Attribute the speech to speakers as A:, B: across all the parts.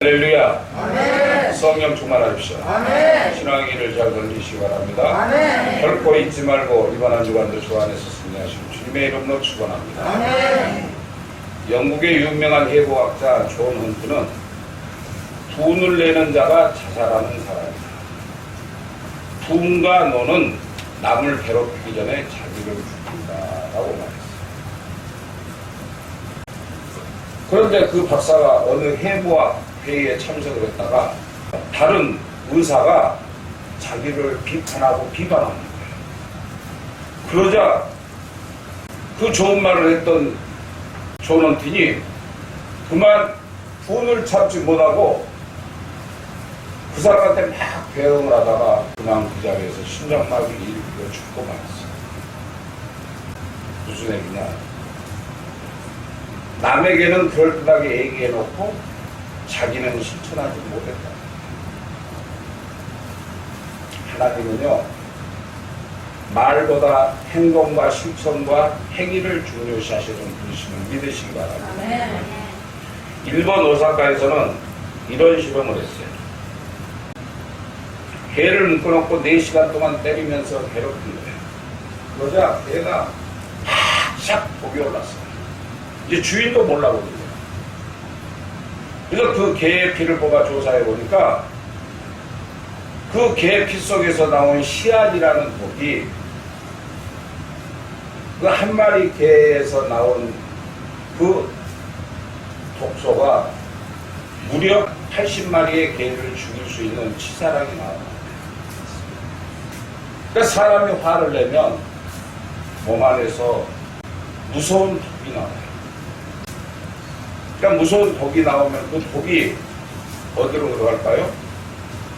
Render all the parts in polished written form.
A: 할렐루야.
B: 아멘.
A: 성령 충만하십시오.
B: 아멘.
A: 신앙의 길을 잘 걸으시기 바랍니다.
B: 아멘.
A: 결코 잊지 말고 이번 한 주간도 주 안에서 승리하시고 주님의 이름으로 축원합니다.
B: 아멘.
A: 영국의 유명한 해부학자 존 헌트는 돈을 내는 자가 자살하는 사람이다. 돈과 노는 남을 괴롭히기 전에 자기를 죽인다라고 말했어요. 그런데 그 박사가 어느 해부학 회의에 참석을 했다가 다른 의사가 자기를 비판하고 비방하는 거예요. 그러자 그 좋은 말을 했던 존 헌튼이 그만 돈을 참지 못하고 그 사람한테 막 배웅을 하다가 그냥 그 자리에서 심장마비를 일으키고 죽고 말았어요. 무슨 얘기냐? 남에게는 그럴듯하게 얘기해놓고 자기는 실천하지 못했다. 하나님은요, 말보다 행동과 실천과 행위를 중요시하시는 분이심을 믿으시기 바랍니다.
B: 아멘.
A: 일본 오사카에서는 이런 실험을 했어요. 개를 묶어놓고 4시간 동안 때리면서 괴롭힌 거예요. 그러자 개가 샥 독이 올랐어요. 이제 주인도 몰라거든요. 그래서 그 개의 피를 뽑아 조사해 보니까 그 개 피 속에서 나온 씨앗이라는 독이 그 한 마리 개에서 나온 그 독소가 무려 80마리의 개를 죽일 수 있는 치사량이 나옵니다. 그러니까 사람이 화를 내면 몸 안에서 무서운 독이 나와요. 그러니까 무서운 독이 나오면 그 독이 어디로 들어갈까요?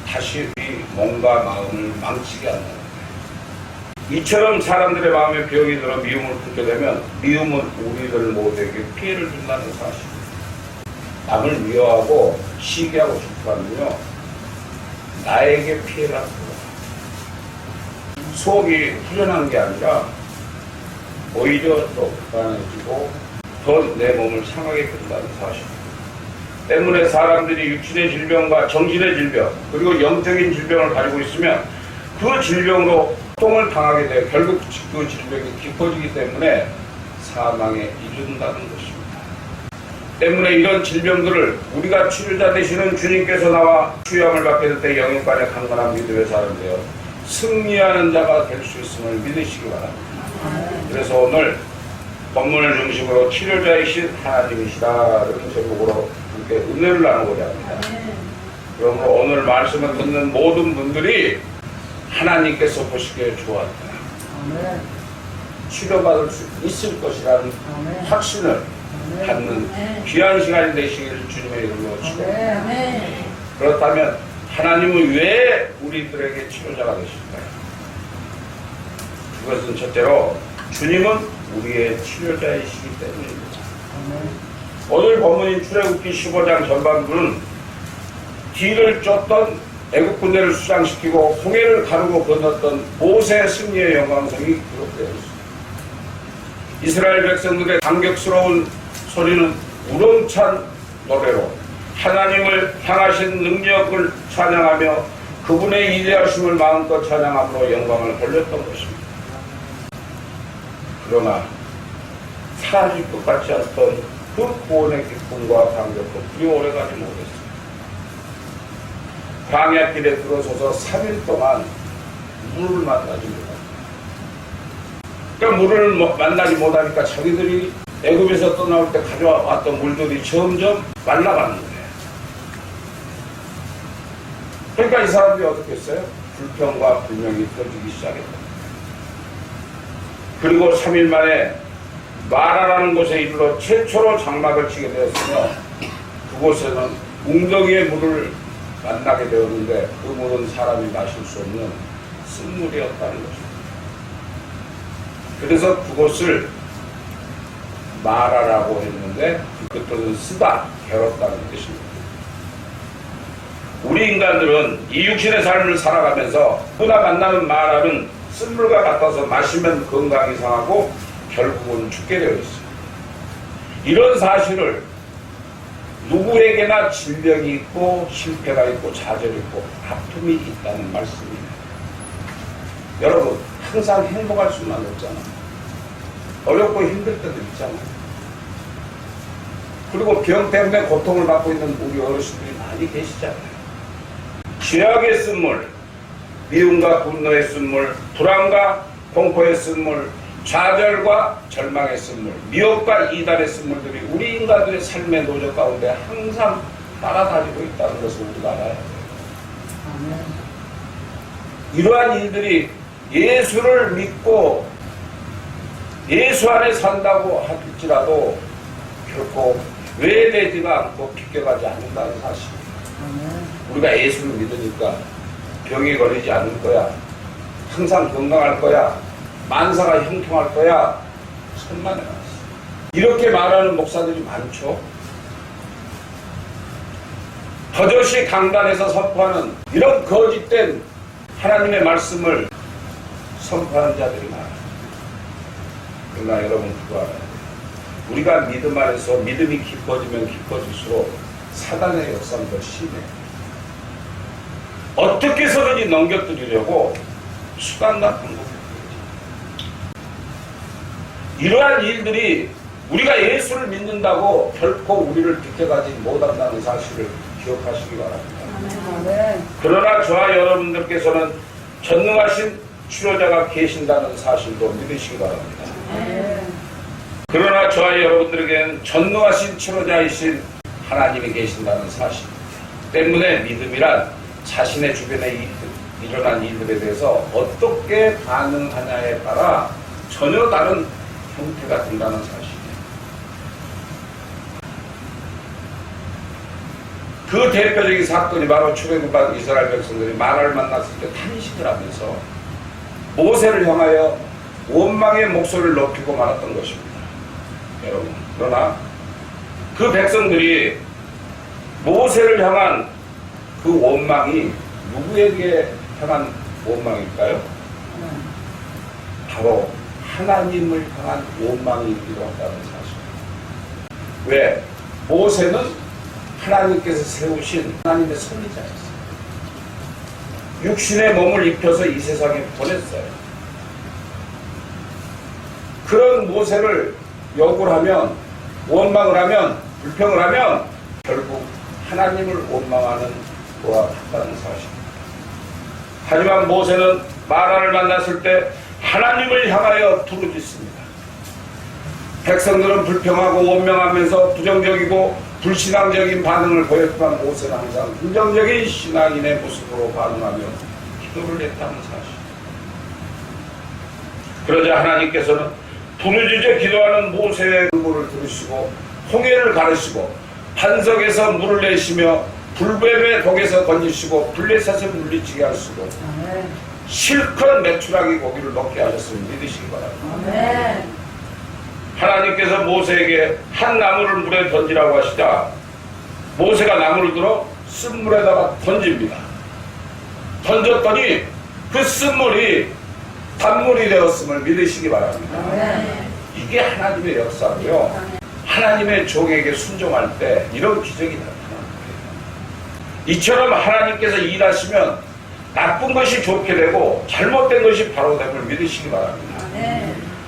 A: 다시 우리 몸과 마음을 망치게 한다는 거예요. 이처럼 사람들의 마음에 병이 들어 미움을 품게 되면 미움은 우리들 모두에게 피해를 준다는 사실입니다. 남을 미워하고 시기하고 싶어하면요, 나에게 피해를 합니다. 속이 후련한 게 아니라 오히려 더 불안해지고 더 내 몸을 상하게 된다는 사실 때문에 사람들이 육신의 질병과 정신의 질병 그리고 영적인 질병을 가지고 있으면 그 질병으로 고통을 당하게 되어 결국 그 질병이 깊어지기 때문에 사망에 이른다는 것입니다. 때문에 이런 질병들을 우리가 치료자 되시는 주님께서 나와 치유함을 받게 될 때 영육간에 강건한 믿음의 사람 되어 승리하는 자가 될 수 있음을 믿으시기 바랍니다. 그래서 오늘 본문을 중심으로 치료자이신 하나님이시다라는 제목으로 함께 은혜를 나누고자 합니다. 그러므로 오늘 말씀을 듣는 모든 분들이 하나님께서 보시기에 좋았다, 치료받을 수 있을 것이라는 확신을 갖는 귀한 시간이 되시기를 주님의 이름으로 축원합니다. 그렇다면 하나님은 왜 우리들에게 치료자가 되실까요? 그것은 첫째로 주님은 우리의 치료자이시기 때문입니다. 오늘 본문인 출애굽기 15장 전반부는 뒤를 쫓던 애국 군대를 수장시키고 홍해를 가르고 건넜던 모세의 승리의 영광성이 기록되어 있습니다. 이스라엘 백성들의 감격스러운 소리는 우렁찬 노래로 하나님을 향하신 능력을 찬양하며 그분의 위대하심을 마음껏 찬양함으로 영광을 돌렸던 것입니다. 그러나 사라질 것 같지 않던 그 구원의 기쁨과 감격도 그리 오래가지 못했습니다. 광야길에 들어서서 3일 동안 물을 만나지 못합니다. 그러니까 물을 만나지 못하니까 자기들이 애굽에서 떠나올 때 가져왔던 물들이 점점 말라가는 거예요. 그러니까 이 사람들이 어떻게 했어요? 불평과 불명이 터지기 시작했다. 그리고 3일 만에 마라라는 곳에 이르러 최초로 장막을 치게 되었으며 그곳에는 웅덩이의 물을 만나게 되었는데 그 물은 사람이 마실 수 없는 쓴물이었다는 것입니다. 그래서 그곳을 마라라고 했는데 그 뜻은 쓰다, 괴롭다는 뜻입니다. 우리 인간들은 이 육신의 삶을 살아가면서 누구나 만나는 마라는 쓴물과 같아서 마시면 건강이 상하고 결국은 죽게 되어 있습니다. 이런 사실을 누구에게나 질병이 있고 실패가 있고 좌절이 있고 아픔이 있다는 말씀이에요. 여러분 항상 행복할 수는 없잖아요. 어렵고 힘들 때도 있잖아요. 그리고 병 때문에 고통을 받고 있는 우리 어르신들이 많이 계시잖아요. 죄악의 쓴물, 미움과 분노의 쓴물, 불안과 공포의 쓴물, 좌절과 절망의 쓴물, 미혹과 이달의 쓴물들이 우리 인간들의 삶의 노조 가운데 항상 따라다니고 있다는 것을 우리가 알아야 돼요. 이러한 일들이 예수를 믿고 예수 안에 산다고 할지라도 결코 외되지가 않고 비껴가지 않는다는 사실. 우리가 예수를 믿으니까 병에 걸리지 않을 거야. 항상 건강할 거야. 만사가 형통할 거야. 천만에 많았어. 이렇게 말하는 목사들이 많죠. 버젓이 강단에서 선포하는 이런 거짓된 하나님의 말씀을 선포하는 자들이 많아요. 그러나 여러분 그거 알아야 돼요. 우리가 믿음 안에서 믿음이 깊어지면 깊어질수록 사단의 역사는 더 심해요. 어떻게 해서든지 넘겨뜨리려고 수단과 방법을 쓰죠. 이러한 일들이 우리가 예수를 믿는다고 결코 우리를 비켜가지 못한다는 사실을 기억하시기 바랍니다. 그러나 저와 여러분들께서는 전능하신 치료자가 계신다는 사실도 믿으시기 바랍니다. 그러나 저와 여러분들에게는 전능하신 치료자이신 하나님이 계신다는 사실 때문에 믿음이란 자신의 주변에 일어난 일들에 대해서 어떻게 반응하냐에 따라 전혀 다른 형태가 된다는 사실이에요. 그 대표적인 사건이 바로 출애굽한 이스라엘 백성들이 마라를 만났을 때 탄식을 하면서 모세를 향하여 원망의 목소리를 높이고 말았던 것입니다. 여러분, 그러나 그 백성들이 모세를 향한 그 원망이 누구에게 향한 원망일까요? 바로 하나님을 향한 원망이기도 한다는 사실. 왜? 모세는 하나님께서 세우신 하나님의 선지자였어요. 육신의 몸을 입혀서 이 세상에 보냈어요. 그런 모세를 욕을 하면, 원망을 하면, 불평을 하면 결국 하나님을 원망하는 거와 같다는 사실입니다. 하지만 모세는 마라를 만났을 때 하나님을 향하여 부르짖습니다. 백성들은 불평하고 원망하면서 부정적이고 불신앙적인 반응을 보였지만 모세는 항상 긍정적인 신앙인의 모습으로 반응하며 기도를 했다는 사실. 그러자 하나님께서는 부르짖어 기도하는 모세의 물을 들으시고 홍해를 가르시고 반석에서 물을 내시며 불뱀의 독에서 건지시고 블레셋을 물리치게 하시고 실컷 메추라기 고기를 먹게 하셨으니 믿으시기 바랍니다. 하나님께서 모세에게 한 나무를 물에 던지라고 하시자 모세가 나무를 들어 쓴물에다가 던집니다. 던졌더니 그 쓴물이 단물이 되었음을 믿으시기 바랍니다. 이게 하나님의 역사고요. 하나님의 종에게 순종할 때 이런 기적이 나타납니다. 이처럼 하나님께서 일하시면 나쁜 것이 좋게 되고 잘못된 것이 바로 됨을 믿으시기 바랍니다.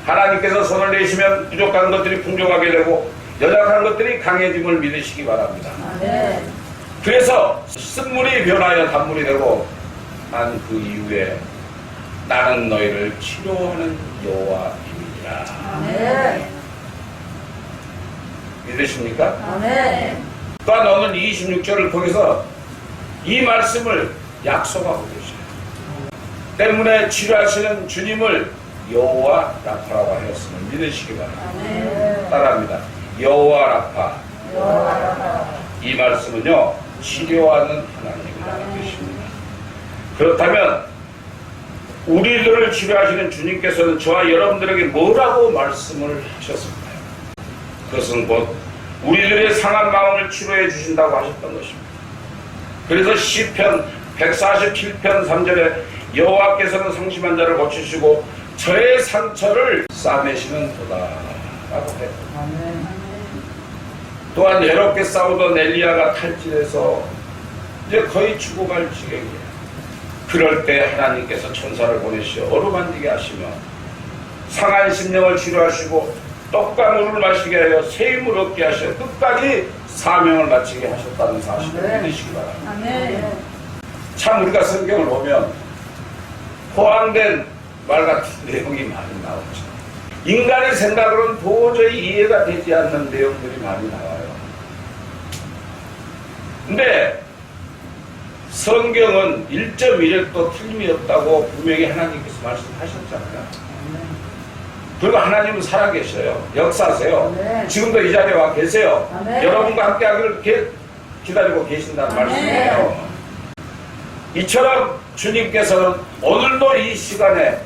A: 하나님께서 손을 내시면 부족한 것들이 풍족하게 되고 연약한 것들이 강해짐을 믿으시기 바랍니다. 그래서 쓴물이 변하여 단물이 되고 난 그 이후에 나는 너희를 치료하는 여호와 이니라. 믿으십니까? 또한 오늘 26절을 통해서 이 말씀을 약속하고 계셔요. 때문에 치료하시는 주님을 여호와 라파라고 하였음을 믿으시기 바랍니다. 따라합니다. 여호와 라파. 이 말씀은요 치료하는 하나님이라는 뜻입니다. 그렇다면 우리들을 치료하시는 주님께서는 저와 여러분들에게 뭐라고 말씀을 하셨을까요? 그것은 곧 우리들의 상한 마음을 치료해 주신다고 하셨던 것입니다. 그래서 시편 147편 3절에 여호와께서는 성심한 자를 고치시고 저의 상처를 싸매시는 도다 라고 해요. 또한 외롭게 싸우던 엘리야가 탈진해서 이제 거의 죽어갈 지경이에요. 그럴 때 하나님께서 천사를 보내시어 어루만지게 하시며 상한 심령을 치료하시고 떡과 물을 마시게 하여 새 힘을 얻게 하시어 끝까지 사명을 마치게 하셨다는 사실을 믿으시기 바랍니다.
B: 아멘.
A: 참 우리가 성경을 보면 포함된 말 같은 내용이 많이 나오죠. 인간의 생각으로는 도저히 이해가 되지 않는 내용들이 많이 나와요. 근데 성경은 1.1획도 틀림이 없다고 분명히 하나님께서 말씀하셨잖아요. 그리고 하나님은 살아계셔요. 역사하세요.
B: 아멘.
A: 지금도 이 자리에 와 계세요.
B: 아멘.
A: 여러분과 함께 하기를 기다리고 계신다는
B: 아멘.
A: 말씀이에요. 이처럼 주님께서는 오늘도 이 시간에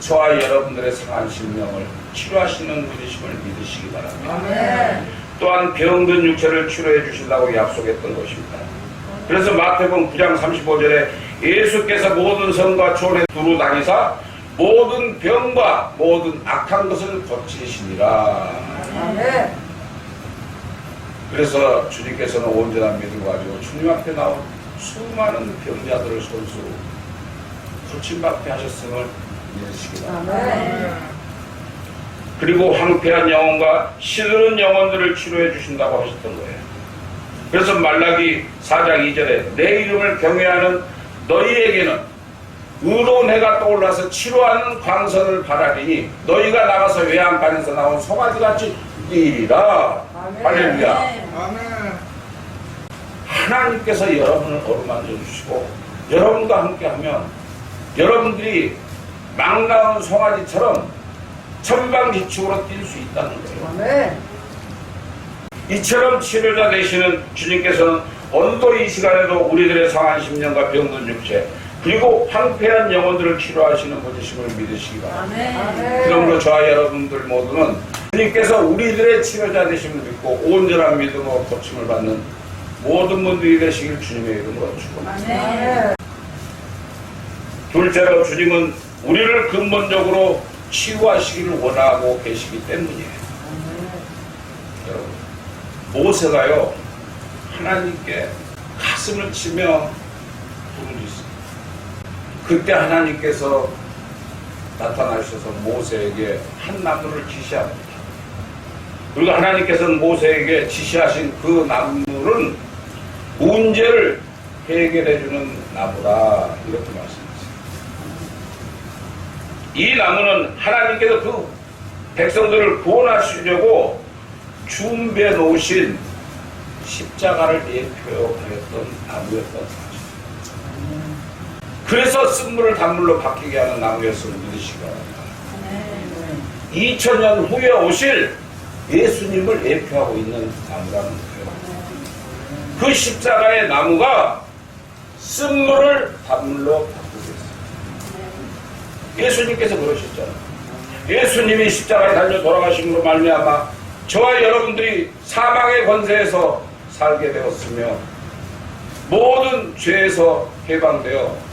A: 저와 여러분들의 상한 심령을 치료하시는 분이심을 믿으시기 바랍니다.
B: 아멘.
A: 또한 병든 육체를 치료해 주신다고 약속했던 것입니다. 그래서 마태복음 9장 35절에 예수께서 모든 성과 초원에 두루 다니사 모든 병과 모든 악한 것을 고치시니라.
B: 아멘.
A: 그래서 주님께서는 온전한 믿음을 가지고 주님 앞에 나온 수많은 병자들을 손수 고침받게 하셨음을 믿으시기 바랍니다.
B: 아멘.
A: 그리고 황폐한 영혼과 시드는 영혼들을 치료해 주신다고 하셨던 거예요. 그래서 말라기 4장 2절에 내 이름을 경외하는 너희에게는 의로운 해가 떠올라서 치료하는 광선을 바라리니 너희가 나가서 외양간에서 나온 송아지같이 뛰리라.
B: 아멘.
A: 할렐루야.
C: 아멘.
A: 하나님께서 여러분을 어루만져 주시고 여러분과 함께하면 여러분들이 막 나온 송아지처럼 천방지축으로 뛸 수 있다는 거예요.
B: 아멘.
A: 이처럼 치료자 되시는 주님께서는 오늘도 이 시간에도 우리들의 상한 심령과 병든 육체 그리고 황폐한 영혼들을 치료하시는 분이심을 믿으시기 바랍니다.
B: 아멘.
A: 그러므로 저와 여러분들 모두는 주님께서 우리들의 치료자 되심을 믿고 온전한 믿음으로 고침을 받는 모든 분들이 되시길 주님의 이름으로 축원합니다.
B: 아멘.
A: 둘째로 주님은 우리를 근본적으로 치유하시기를 원하고 계시기 때문이에요. 여러분 모세가요 하나님께 가슴을 치며 부르짖었어요. 그때 하나님께서 나타나셔서 모세에게 한 나무를 지시합니다. 그리고 하나님께서는 모세에게 지시하신 그 나무는 문제를 해결해주는 나무다 이렇게 말씀했어요. 이 나무는 하나님께서 그 백성들을 구원하시려고 준비해 놓으신 십자가를 예표하였던 나무였던 사실. 그래서 쓴물을 단물로 바뀌게 하는 나무였음을 믿으시기 바랍니다. 2000년 후에 오실 예수님을 예표하고 있는 나무라는 거예요. 그 십자가의 나무가 쓴물을 단물로 바꾸고 있어요. 예수님께서 그러셨잖아요. 예수님이 십자가에 달려 돌아가심으로 말미암아 저와 여러분들이 사망의 권세에서 살게 되었으며 모든 죄에서 해방되어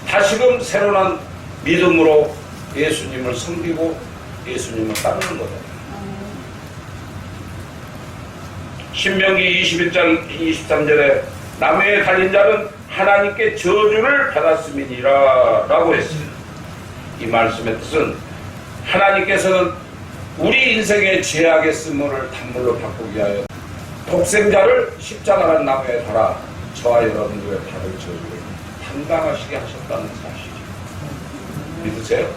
A: 다시금 새로운 믿음으로 예수님을 섬기고 예수님을 따르는 거다. 신명기 21장 23절에 나무에 달린 자는 하나님께 저주를 받았음이니라 라고 했어요. 이 말씀의 뜻은 하나님께서는 우리 인생의 죄악의 쓴물을 단물로 바꾸기 위하여 독생자를 십자가라는 나무에 달아 저와 여러분들의 받을 저주를 담당하시게 하셨다는 사실이죠. 믿으세요?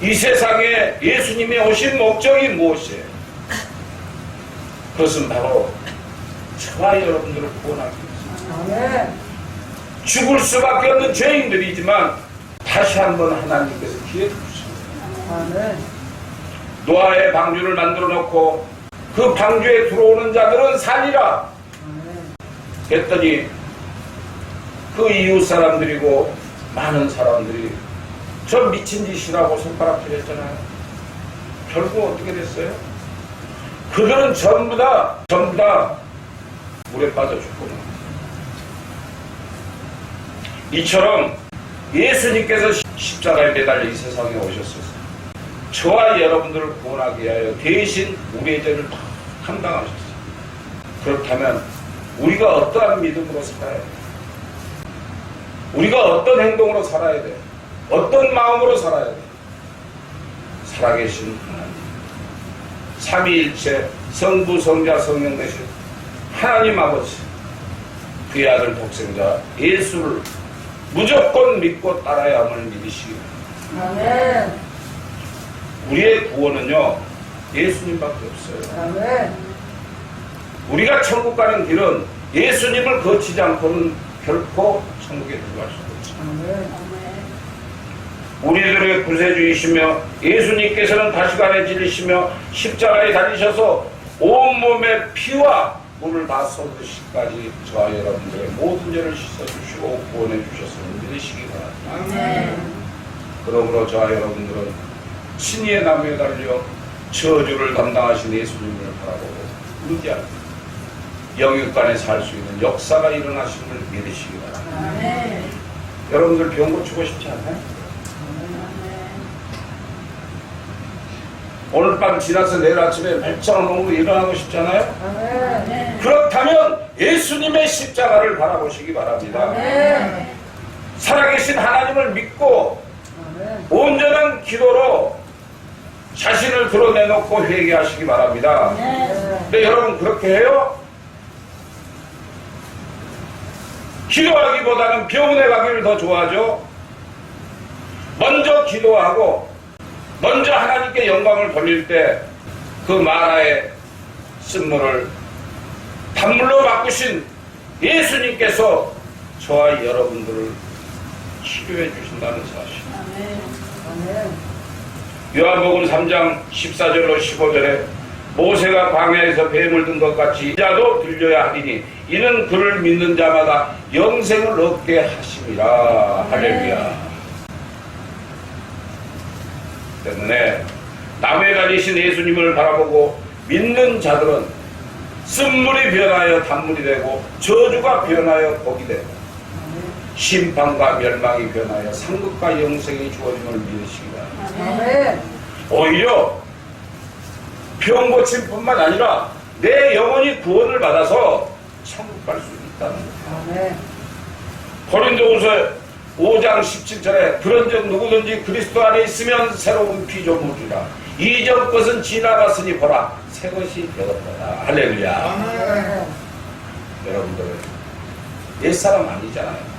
A: 이 세상에 예수님이 오신 목적이 무엇이에요? 그것은 바로 저와 여러분들을 구원하기 위해서 죽을 수밖에 없는 죄인들이지만 다시 한번 하나님께서 기회 주십니다. 노아의 방주를 만들어 놓고 그 방주에 들어오는 자들은 살리라 했더니 그 이웃 사람들이고 많은 사람들이 저 미친 짓이라고 손가락질했잖아요. 결국 어떻게 됐어요? 그들은 전부 다 물에 빠져 죽구나. 이처럼 예수님께서 십자가에 매달려 이 세상에 오셨어요. 저와 여러분들을 구원하기 위하여 대신 우리의 죄를 다 감당하셨어요. 그렇다면 우리가 어떠한 믿음으로 살아야 돼? 우리가 어떤 행동으로 살아야 돼? 어떤 마음으로 살아야 돼? 살아계신 하나님, 삼위일체 성부, 성자, 성령 되신 하나님 아버지, 그의 아들 독생자 예수를 무조건 믿고 따라야 함을 믿으시기 바랍니다.
B: 아멘.
A: 우리의 구원은요, 예수님밖에 없어요.
B: 아멘.
A: 우리가 천국 가는 길은 예수님을 거치지 않고는 결코 천국에 들어갈 수 없죠.
B: 아멘.
A: 우리들의 구세주이시며 예수님께서는 다시간에 질리시며 십자가에 달리셔서 온몸에 피와 물을 다 쏟으시기까지 저와 여러분들의 모든 죄를 씻어주시고 구원해 주셨음을 믿으시기 바랍니다.
B: 아멘.
A: 그러므로 저와 여러분들은 신의의 나무에 달려 저주를 담당하신 예수님을 바라보고 의지하고 영육간에 살 수 있는 역사가 일어나심을 믿으시기 바랍니다.
B: 아멘.
A: 여러분들 병 고치고 싶지 않나요? 오늘 밤 지나서 내일 아침에 멀쩡한 몸으로 일어나고 싶잖아요?
B: 아멘.
A: 그렇다면 예수님의 십자가를 바라보시기 바랍니다.
B: 아멘.
A: 살아계신 하나님을 믿고
B: 아멘.
A: 온전한 기도로 자신을 드러내놓고 회개하시기 바랍니다. 근데 여러분 그렇게 해요? 기도하기보다는 병원에 가기를 더 좋아하죠. 먼저 기도하고 먼저 하나님께 영광을 돌릴 때 그 마라의 쓴물을 단물로 바꾸신 예수님께서 저와 여러분들을 치료해 주신다는 사실.
B: 아멘.
A: 요한복음 3장 14절로 15절에 모세가 광야에서 뱀을 든 것 같이 자도 들려야 하리니 이는 그를 믿는 자마다 영생을 얻게 하심이라. 할렐루야. 때문에 나무에 달리신 예수님을 바라보고 믿는 자들은 쓴물이 변하여 단물이 되고 저주가 변하여 복이 되고 심판과 멸망이 변하여 상급과 영생이 주어짐을 믿으시기 바랍니다.
B: 아멘.
A: 오히려 병 고침뿐만 아니라 내 영혼이 구원을 받아서 천국 갈 수 있다는 거예요.
B: 아멘.
A: 고린도후서 5장 17절에 그런즉 누구든지 그리스도 안에 있으면 새로운 피조물이라 이전 것은 지나갔으니 보라 새 것이 되었다. 할렐루야.
B: 아멘.
A: 여러분들 옛사람 아니잖아요.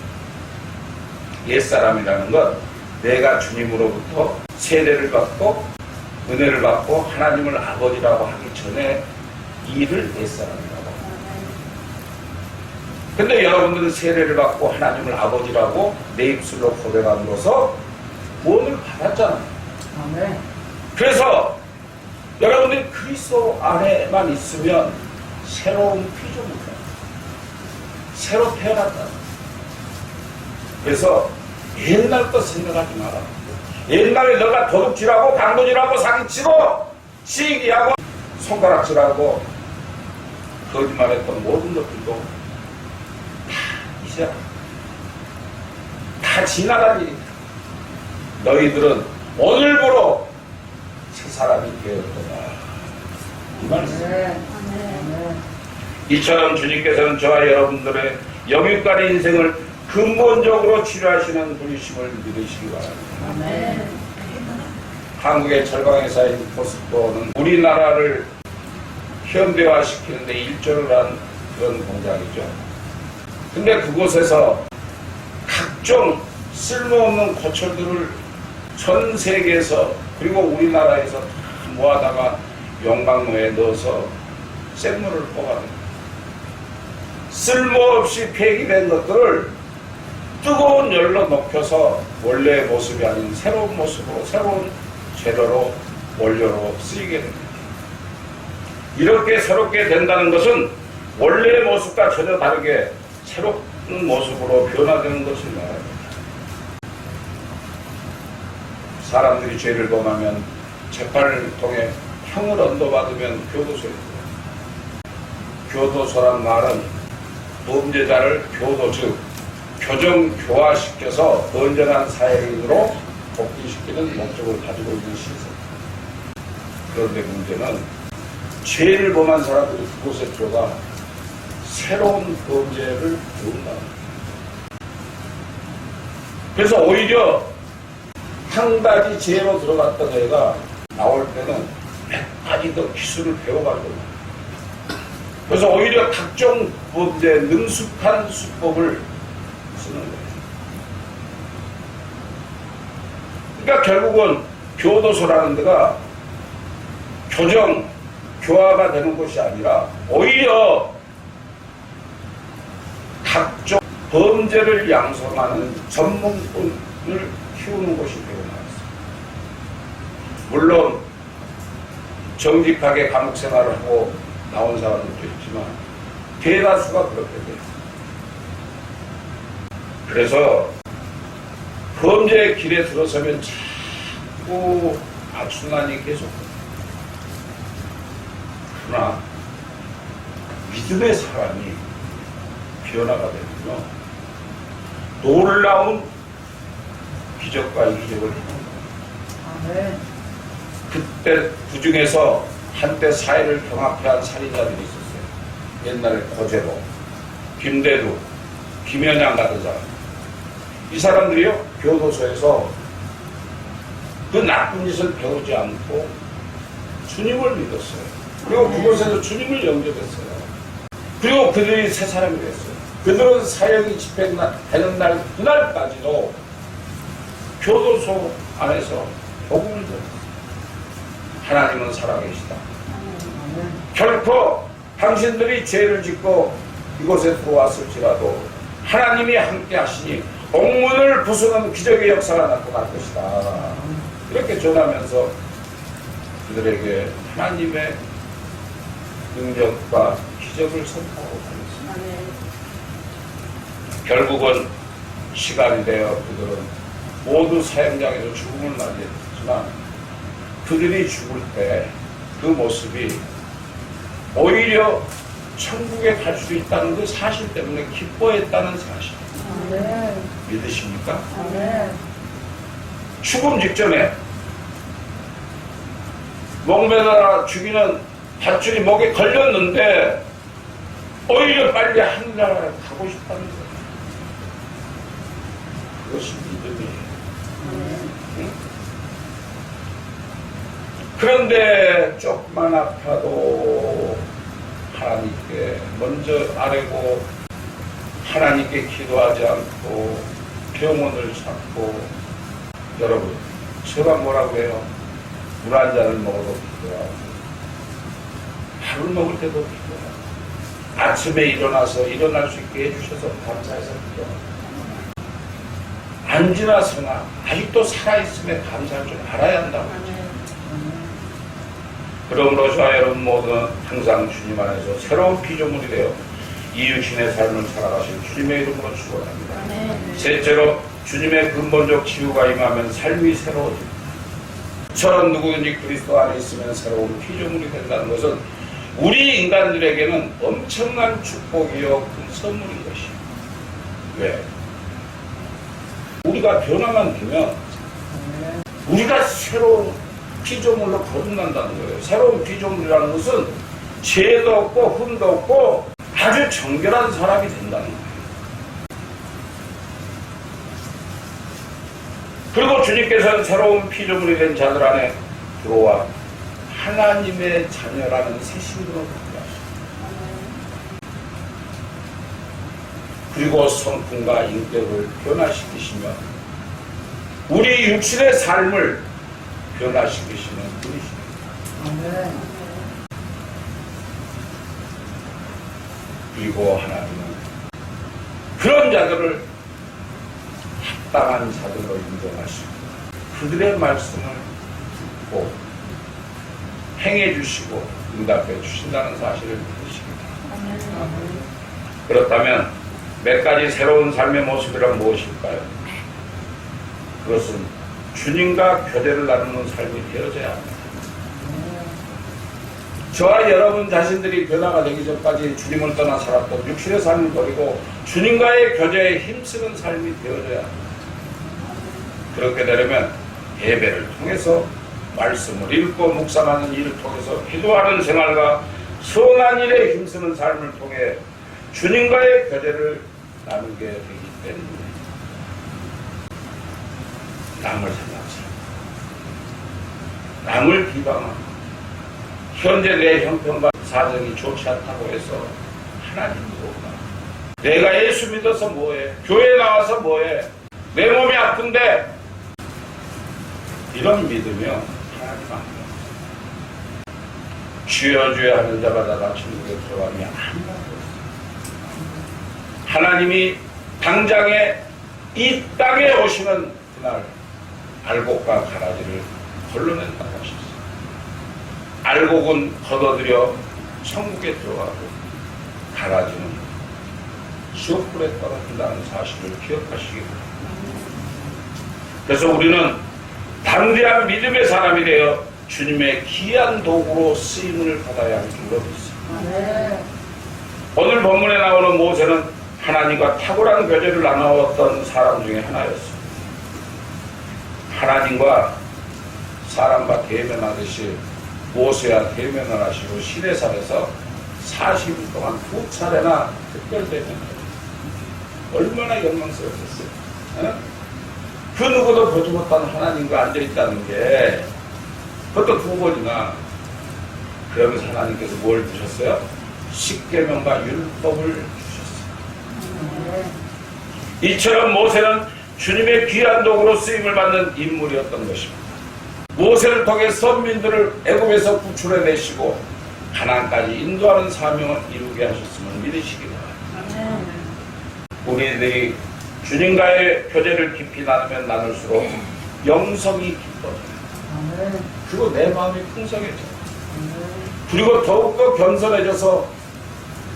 A: 옛사람이라는 건 내가 주님으로부터 세례를 받고 은혜를 받고 하나님을 아버지라고 하기 전에 일을 옛사람이라고 합니다. 근데 여러분들은 세례를 받고 하나님을 아버지라고 내 입술로 고백함으로써 구원을 받았잖아요.
B: 아멘.
A: 그래서 여러분들이 그리스도 안에만 있으면 새로운 피조물이다. 새로 태어났다. 그래서 옛날 것 생각하지 마라. 옛날에 너가 도둑질하고 강도질하고 사기치고 시기하고 손가락질하고 거짓말했던 모든 것들도 이제 다 지나간 일이다. 너희들은 오늘부로 새 사람이 되었구나. 이 말씀.
B: 아멘.
A: 이처럼 주님께서는 저와 여러분들의 영육간의 인생을 근본적으로 치료하시는 분이심을 믿으시기 바랍니다.
B: 아멘.
A: 한국의 철강회사인 포스코는 우리나라를 현대화시키는데 일조를 한 그런 공장이죠. 근데 그곳에서 각종 쓸모없는 고철들을 전 세계에서 그리고 우리나라에서 다 모아다가 용광로에 넣어서 쇳물을 뽑아냅니다. 쓸모없이 폐기된 것들을 뜨거운 열로 녹여서 원래의 모습이 아닌 새로운 모습으로 새로운 재료로 원료로 쓰이게 됩니다. 이렇게 새롭게 된다는 것은 원래의 모습과 전혀 다르게 새로운 모습으로 변화되는 것을 말합니다. 사람들이 죄를 범하면 재판을 통해 형을 언도받으면 교도소에 들어요. 교도소란 말은 범죄자를 교도 즉 교정교화시켜서 건전한 사회인으로 복귀시키는 목적을 가지고 있는 시설. 그런데 문제는 죄를 범한 사람들이 그곳에 들어가 새로운 범죄를 배운다. 그래서 오히려 한 가지 죄로 들어갔던 애가 나올 때는 100가지 더 기술을 배워가지고, 그래서 오히려 각종 범죄에 능숙한 수법을 쓰는 거예요. 그러니까 결국은 교도소라는 데가 교정, 교화가 되는 곳이 아니라 오히려 각종 범죄를 양성하는 전문꾼을 키우는 곳이 되고 말았어요. 물론 정직하게 감옥 생활을 하고 나온 사람들도 있지만 대다수가 그렇게 돼요. 그래서 범죄의 길에 들어서면 자꾸 악순환이 계속돼요. 그러나 믿음의 사람이 변화가 되면요, 놀라운 기적과 이기적을 하는 거예요.
B: 아멘.
A: 그때 그 중에서 한때 사회를 경악해한 살인자들이 있었어요. 옛날에 고재로, 김대두, 김현양 같은 사람. 이 사람들이요, 교도소에서 그 나쁜 짓을 배우지 않고 주님을 믿었어요. 그리고 그곳에서 주님을 영접했어요. 그리고 그들이 새 사람이 됐어요. 그들은 사형이 집행되는 날, 그날까지도 교도소 안에서 복음을 들었어요. 하나님은 살아계시다.
B: 아멘.
A: 결코 당신들이 죄를 짓고 이곳에 들어왔을지라도 하나님이 함께 하시니 옥문을 부수는 기적의 역사가 나타날 것이다. 이렇게 전하면서 그들에게 하나님의 능력과 기적을 선포하고 다녔습니다.
B: 아멘.
A: 결국은 시간이 되어 그들은 모두 사형장에서 죽음을 맞이했지만 그들이 죽을 때 그 모습이 오히려 천국에 갈 수 있다는 그 사실 때문에 기뻐했다는 사실.
B: 아멘.
A: 믿으십니까?
B: 아멘.
A: 죽음 직전에 목매달아 죽이는 밧줄이 목에 걸렸는데 오히려 빨리 하늘나라에 가고 싶다는 거예요. 그것이 믿음이에요. 그런데 조금만 아파도 하나님께 먼저 아뢰고 하나님께 기도하지 않고 병원을 찾고, 여러분 제가 뭐라고 해요? 물 한 잔을 먹어도 기도하고 밥을 먹을 때도 기도하고 아침에 일어나서 일어날 수 있게 해주셔서 감사해서 기도하고 안 지나서나 아직도 살아있음에 감사할 줄 알아야 한다고. 그러므로 저와 여러분 모두 항상 주님 안에서 새로운 피조물이 되어 이웃신의 삶을 살아가신 주님의 이름으로 축원합니다. 셋째로 주님의 근본적 치유가 임하면 삶이 새로워집니다. 저런 누구든지 그리스도 안에 있으면 새로운 피조물이 된다는 것은 우리 인간들에게는 엄청난 축복이요 큰 선물인 것이에요. 왜? 우리가 변화만 되면 우리가 새로운 피조물로 거듭난다는 거예요. 새로운 피조물이라는 것은 죄도 없고 흠도 없고 아주 정결한 사람이 된다는 거예요. 그리고 주님께서는 새로운 피조물이 된 자들 안에 들어와 하나님의 자녀라는 새 신분을 갖게 하십니다. 그리고 성품과 인격을 변화시키시며 우리 육신의 삶을 변화시키시는 분이십니다.
B: 아멘.
A: 그리고 하나님은 그런 자들을 합당한 자들로 인정하시고 그들의 말씀을 듣고 행해 주시고 응답해 주신다는 사실을 믿으십니다. 그렇다면 몇 가지 새로운 삶의 모습이란 무엇일까요? 그것은 주님과 교제를 나누는 삶이 되어져야 합니다. 저와 여러분 자신들이 변화가 되기 전까지 주님을 떠나 살았던 육신의 삶을 버리고 주님과의 교제에 힘쓰는 삶이 되어져야 합니다. 그렇게 되려면 예배를 통해서 말씀을 읽고 묵상하는 일을 통해서 기도하는 생활과 선한 일에 힘쓰는 삶을 통해 주님과의 교제를 나누게 되기 때문에 남을 생각하고 남을 비방하고 현재 내 형편과 사정이 좋지 않다고 해서 하나님도 없나? 내가 예수 믿어서 뭐해? 교회 나와서 뭐해? 내 몸이 아픈데 이런 믿으면 하나님 안 돼요. 주여 주여 하는 자마다 다 천국에 들어가면 아무것도 없어요. 하나님이 당장에 이 땅에 오시는 그날 알곡과 가라지를 걸러낸다고 하셨어요. 알곡은 걷어들여 천국에 들어가고 가라지는 시옥불에 떨어진다는 사실을 기억하시기 바랍니다. 그래서 우리는 담대한 믿음의 사람이 되어 주님의 귀한 도구로 쓰임을 받아야 할 줄로 믿습니다. 오늘 본문에 나오는 모세는 하나님과 탁월한 교제를 나누었던 사람 중에 하나였습니다. 하나님과 사람과 대면하듯이 모세와 대면을 하시고 시내산에서 40일 동안 2차례나 특별 대면을 얼마나 영광스럽겠어요. 그 누구도 보지 못한 하나님과 앉아있다는 게 그것도 2번이나. 그러면서 하나님께서 뭘 주셨어요? 십계명과 율법을 주셨어요. 이처럼 모세는 주님의 귀한 도구로 쓰임을 받는 인물이었던 것입니다. 모세를 통해 선민들을 애굽에서 구출해내시고 가나안까지 인도하는 사명을 이루게 하셨음을 믿으시기 바랍니다. 우리들이 주님과의 교제를 깊이 나누면 나눌수록 영성이 깊어져요. 그리고 내 마음이 풍성해져요. 그리고 더욱더 겸손해져서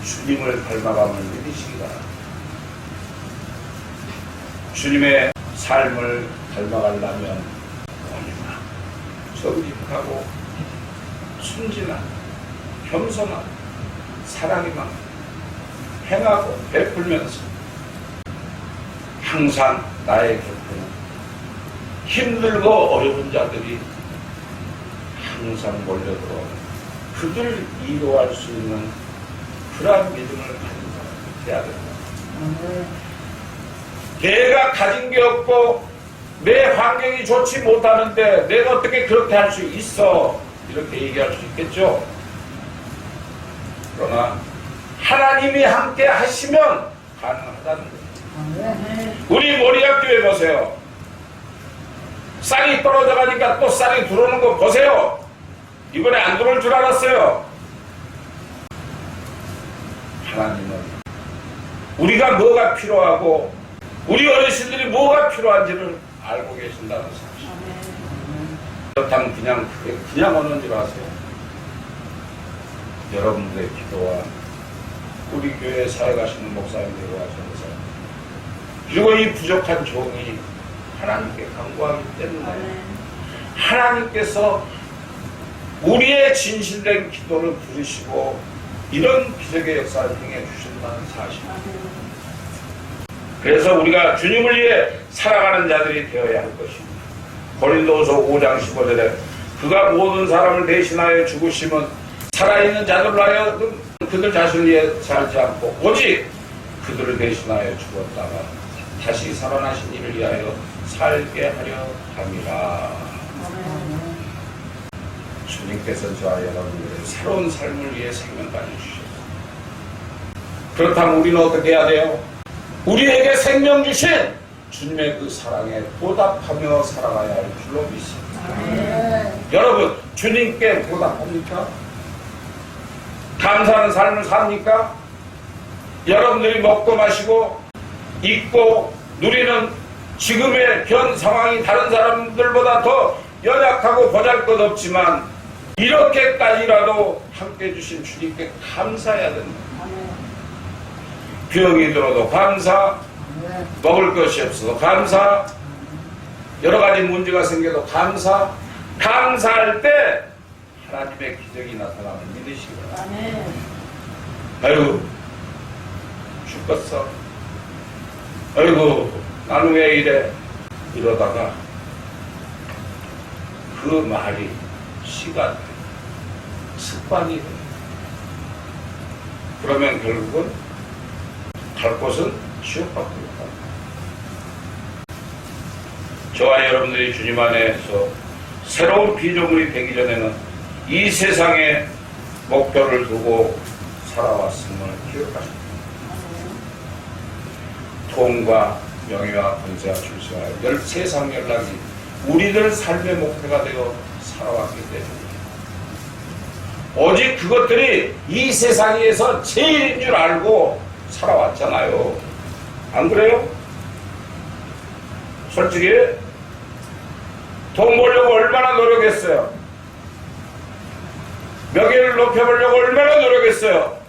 A: 주님을 닮아감을 믿으시기 바랍니다. 주님의 삶을 닮아가려면 온유한, 정직하고 순진한, 겸손한, 사랑이 많고 행하고 베풀면서 항상 나의 곁에는 힘들고 어려운 자들이 항상 몰려들어 그들 위로할 수 있는 그러한 믿음을 가진 사람이 되어야 된다. 내가 가진 게 없고 내 환경이 좋지 못하는데 내가 어떻게 그렇게 할 수 있어? 이렇게 얘기할 수 있겠죠. 그러나 하나님이 함께 하시면 가능하다는 거예요. 우리 모리학교에 보세요. 쌀이 떨어져 가니까 또 쌀이 들어오는 거 보세요. 이번에 안 들어올 줄 알았어요. 하나님은 우리가 뭐가 필요하고 우리 어르신들이 뭐가 필요한지를 알고 계신다는 사실. 그렇다면 그냥 오는 줄 아세요. 여러분들의 기도와 우리 교회 사회 가시는 목사님들과 전사 그리고 이 부족한 종이 하나님께 간구하기 때문에 하나님께서 우리의 진실된 기도를 들으시고 이런 기적의 역사를 행해 주신다는 사실. 그래서 우리가 주님을 위해 살아가는 자들이 되어야 할 것입니다. 고린도후서 5장 15절에 그가 모든 사람을 대신하여 죽으심은 살아있는 자들로 하여 그들 자신을 위해 살지 않고 오직 그들을 대신하여 죽었다가 다시 살아나신 이를 위하여 살게 하려 함이라. 주님께서 저와 여러분들의 새로운 삶을 위해 생명까지 주셨습니다. 그렇다면 우리는 어떻게 해야 돼요? 우리에게 생명 주신 주님의 그 사랑에 보답하며 살아가야 할 줄로 믿습니다. 여러분, 주님께 보답합니까? 감사하는 삶을 삽니까? 여러분들이 먹고 마시고 입고 누리는 지금의 현 상황이 다른 사람들보다 더 연약하고 보잘것없지만 이렇게까지라도 함께 해주신 주님께 감사해야 됩니다. 병이 들어도 감사, 먹을 것이 없어도 감사, 여러 가지 문제가 생겨도 감사, 감사할 때 하나님의 기적이 나타나는 믿으시기 바랍니다. 아이고 죽겠어, 아이고 나는 왜 이래, 이러다가 그 말이 시가 돼. 습관이 돼. 그러면 결국은 갈 곳은 지옥밖에 없다. 저와 여러분들이 주님 안에서 새로운 피조물이 되기 전에는 이 세상에 목표를 두고 살아왔음을 기억하십니다. 돈과 명예와 권세와 출세와 세상 연락이 우리들 삶의 목표가 되어 살아왔기 때문에 오직 그것들이 이 세상에서 제일인 줄 알고 살아왔잖아요. 안 그래요? 솔직히 돈 벌려고 얼마나 노력했어요. 명예를 높여보려고 얼마나 노력했어요.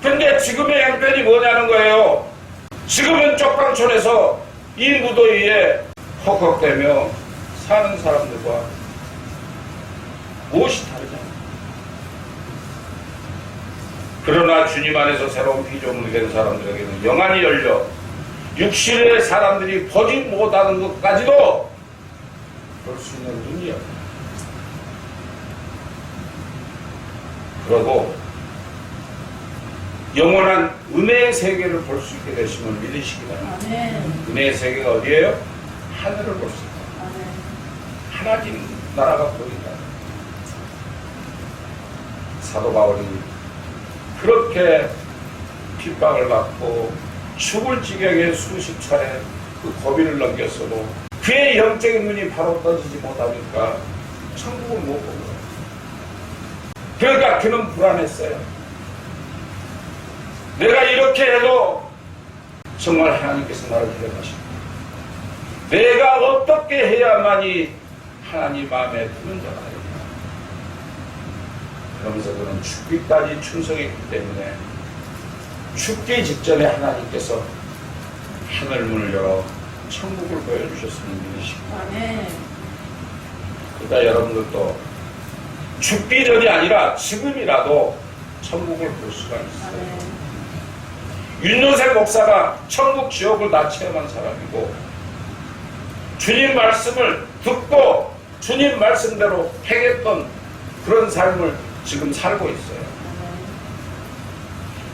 A: 근데 지금의 형편이 뭐냐는 거예요. 지금은 쪽방촌에서 이 무더위에 헉헉대며 사는 사람들과 무엇이 다르냐. 그러나 주님 안에서 새로운 피조물이 된 사람들에게는 영안이 열려 육신의 사람들이 보지 못하는 것까지도 볼 수 있는 눈이요. 그러고 영원한 은혜의 세계를 볼 수 있게 되심을 믿으시기 바랍니다. 은혜의 세계가 어디예요? 하늘을 볼 수 있다. 하나님 나라가 보인다. 사도 바울이 그렇게 핍박을 받고 죽을 지경에 수십 차례 그 고비를 넘겼어도 그의 영적인 눈이 바로 떠지지 못하니까 천국을 못 본 거예요. 그러니까 그는 불안했어요. 내가 이렇게 해도 정말 하나님께서 나를 데려가십니다. 내가 어떻게 해야만이 하나님 마음에 드는 자가 되냐. 그러면서 그는 죽기까지 충성했기 때문에 죽기 직전에 하나님께서 하늘문을 열어 천국을 보여주셨으면 믿으십니다. 그러니까 여러분들도 죽기 전이 아니라 지금이라도 천국을 볼 수가 있어요. 윤노생 목사가 천국 지옥을 다 체험한 사람이고 주님 말씀을 듣고 주님 말씀대로 행했던 그런 삶을 지금 살고 있어요.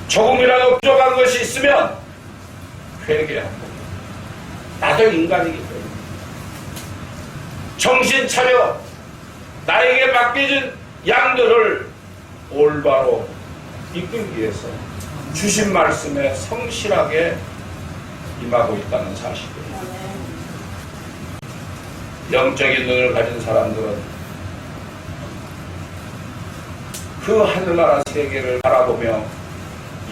A: 조금이라도 부족한 것이 있으면 회개하고 나도 인간이기 때문에 정신 차려 나에게 맡겨진 양들을 올바로 이끌기 위해서 주신 말씀에 성실하게 임하고 있다는 사실이에요. 영적인 눈을 가진 사람들은 그 하늘나라 세계를 바라보며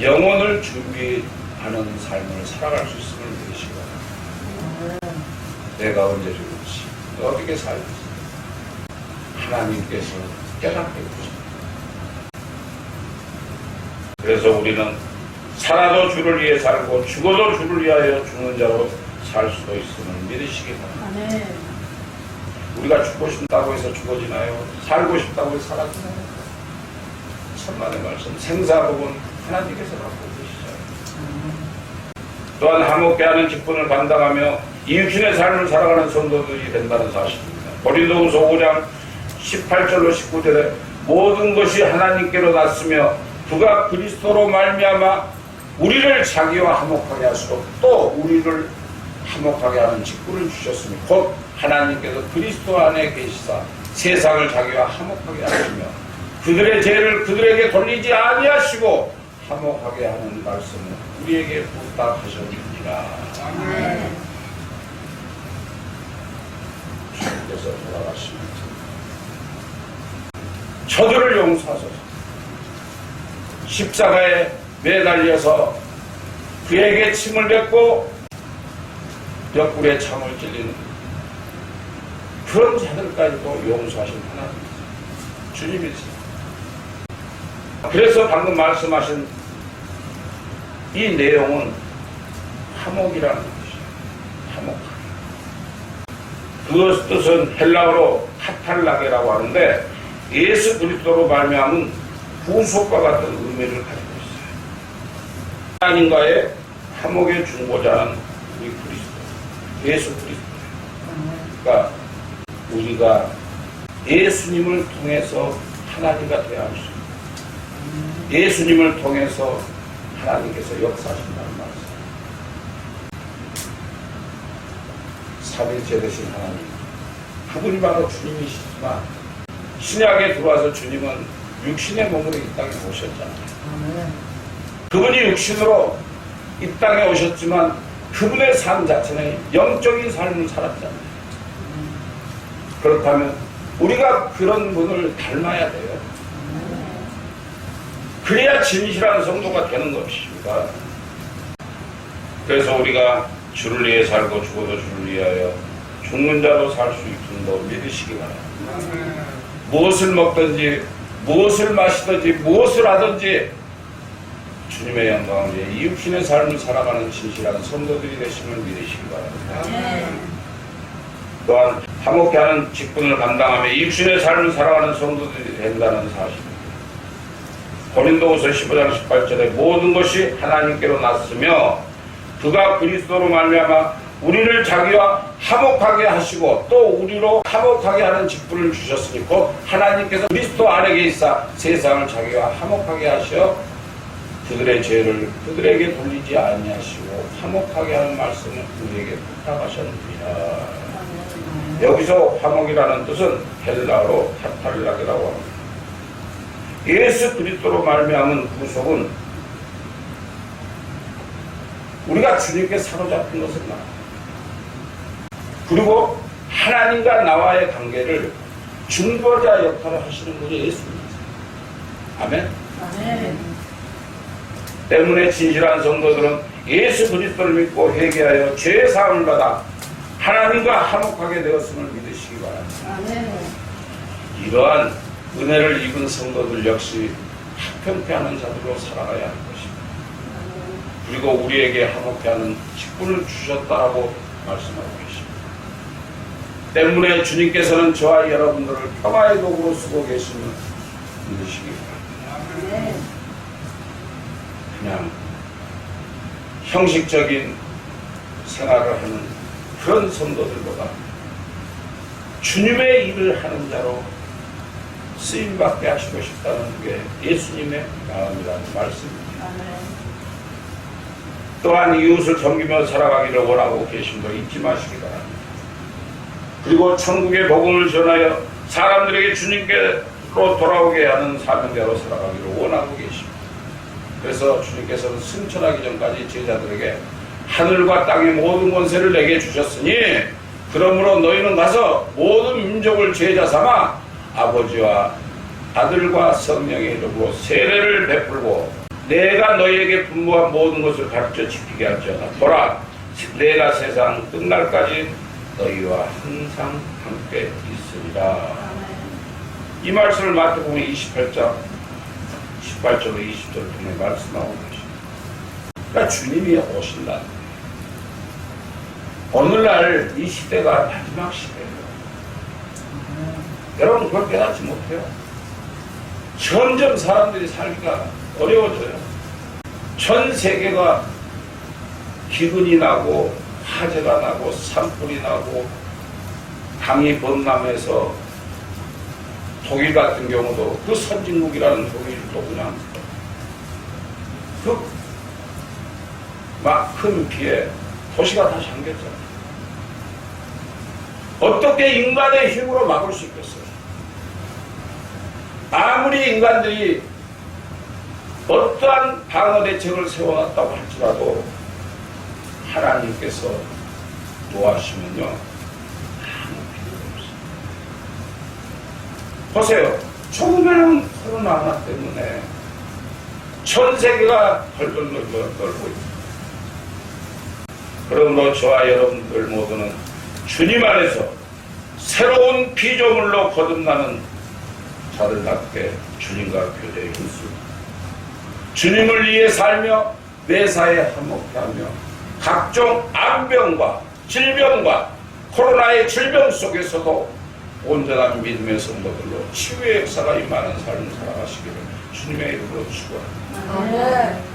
A: 영혼을 준비하는 삶을 살아갈 수 있음을 믿으시고 내가 언제 죽을지 어떻게 살지 하나님께서 깨닫게 해주십니다. 그래서 우리는 살아도 주를 위해 살고 죽어도 주를 위하여 죽는 자로 살 수도 있음을 믿으시기 바랍니다. 우리가 죽고 싶다고 해서 죽어지나요? 살고 싶다고 해서 살아지나요? 천만의 말씀 생사복은 하나님께서 갖고 계시죠. 또한 화목케 하는 직분을 감당하며 이 육신의 삶을 살아가는 성도들이 된다는 사실입니다. 고린도후서 5장 18절로 19절에 모든 것이 하나님께로 났으며 그가 그리스도로 말미암아 우리를 자기와 화목하게 하시고 또 우리를 화목하게 하는 직분을 주셨으니 곧 하나님께서 그리스도 안에 계시사 세상을 자기와 화목하게 하시며 그들의 죄를 그들에게 돌리지 아니하시고 화목하게 하는 말씀을 우리에게 부탁하셨느니라. 아멘. 주님께서 돌아가시면서 저들을 용서하소서. 십자가에 매달려서 그에게 침을 뱉고 옆구리에 창을 찔리는 그런 자들까지도 용서하신 하나님 주님이세요. 그래서 방금 말씀하신 이 내용은 화목이라는 것이에요. 화목하게. 그 뜻은 헬라어로 카탈라게라고 하는데 예수 그리스도로 말미암은 구속과 같은 의미를 가지고 있어요. 하나님과의 화목의 중보자는 우리 그리스도, 예수 그리스도. 그러니까 우리가 예수님을 통해서 하나님과 대화할 수 있는, 예수님을 통해서 하나님께서 역사하신다는 말씀. 삼일째 되신 하나님, 그분이 바로 주님이시지만 신약에 들어와서 주님은 육신의 몸으로 이 땅에 오셨잖아요.
B: 아멘.
A: 그분이 육신으로 이 땅에 오셨지만 그분의 삶 자체는 영적인 삶을 살았잖아요. 그렇다면 우리가 그런 분을 닮아야 돼요. 그래야 진실한 성도가 되는 것입니다. 그래서 우리가 주를 위해 살고 죽어도 주를 위하여 죽는 자도 살 수 있음도 믿으시기 바랍니다. 무엇을 먹든지 무엇을 마시든지 무엇을 하든지 주님의 영광을 위해 이 육신의 삶을 살아가는 진실한 성도들이 되심을 믿으시기 바랍니다. 또한 화목케 하는 직분을 감당하며 이 육신의 삶을 살아가는 성도들이 된다는 사실입니다. 고린도후서 15장 18절에 모든 것이 하나님께로 났으며 그가 그리스도로 말미암아 우리를 자기와 화목하게 하시고 또 우리로 화목하게 하는 직분을 주셨으니 곧 하나님께서 그리스도 안에 있사 세상을 자기와 화목하게 하셔 그들의 죄를 그들에게 돌리지 아니하시고 화목하게 하는 말씀을 우리에게 부탁하셨느니라. 여기서 화목이라는 뜻은 헬라어로 카타르락이라고 합니다. 예수 그리스도로 말미암은 구속은 우리가 주님께 사로잡힌 것은 나. 그리고 하나님과 나와의 관계를 중보자 역할을 하시는 분이 예수입니다. 아멘.
B: 아멘.
A: 때문에 진실한 성도들은 예수 그리스도를 믿고 회개하여 죄의 사함을 받아 하나님과 화목하게 되었음을 믿으시기 바랍니다.
B: 아멘.
A: 이러한 은혜를 입은 성도들 역시 합평케 하는 자들로 살아가야 하는 것입니다. 그리고 우리에게 화목케 하는 직분을 주셨다고 말씀하고 계십니다. 때문에 주님께서는 저와 여러분들을 평화의 도구로 쓰고 계심을 믿으시기 바랍니다.
B: 아멘.
A: 그냥 형식적인 생활을 하는 그런 성도들보다 주님의 일을 하는 자로 쓰임받게 하시고 싶다는 게 예수님의 마음이라는 말씀입니다.
B: 아멘.
A: 또한 이웃을 섬기며 살아가기를 원하고 계심도 잊지 마시기 바랍니다. 그리고 천국의 복음을 전하여 사람들에게 주님께로 돌아오게 하는 사명대로 살아가기를 원하고 계십니다. 그래서 주님께서는 승천하기 전까지 제자들에게 하늘과 땅의 모든 권세를 내게 주셨으니 그러므로 너희는 가서 모든 민족을 제자 삼아 아버지와 아들과 성령의 이름으로 세례를 베풀고 내가 너희에게 분부한 모든 것을 가르쳐 지키게 할지어다. 보라, 내가 세상 끝날까지 너희와 항상 함께 있으리라. 이 말씀을 마태복음 28장 18절로 20절을 통해 말씀하고 계십니다. 그러니까 주님이 오신다. 오늘날 이 시대가 마지막 시대예요. 여러분 그걸 깨닫지 못해요. 점점 사람들이 살기가 어려워져요. 전 세계가 기근이 나고 화재가 나고 산불이 나고 강이 범람해서 독일 같은 경우도 그 선진국이라는 독일도 그냥 그 막 큰 비에 도시가 다 잠겼잖아요. 어떻게 인간의 힘으로 막을 수 있겠어요? 아무리 인간들이 어떠한 방어 대책을 세워놨다고 할지라도 하나님께서 노하시면요 아무 필요가 없어요. 보세요. 조그마한 코로나 하나 때문에 전 세계가 덜덜덜 떨고 있습니다. 그러므로 저와 여러분들 모두는 주님 안에서 새로운 피조물로 거듭나는 자들답게 주님과 교제에 힘쓰고 주님을 위해 살며 매사에 화목케 하며 각종 암병과 질병과 코로나의 질병 속에서도 온전한 믿음의 성도들로 치유의 역사가 임하는 삶을 살아가시기를 주님의 이름으로 축원합니다.
B: 아멘.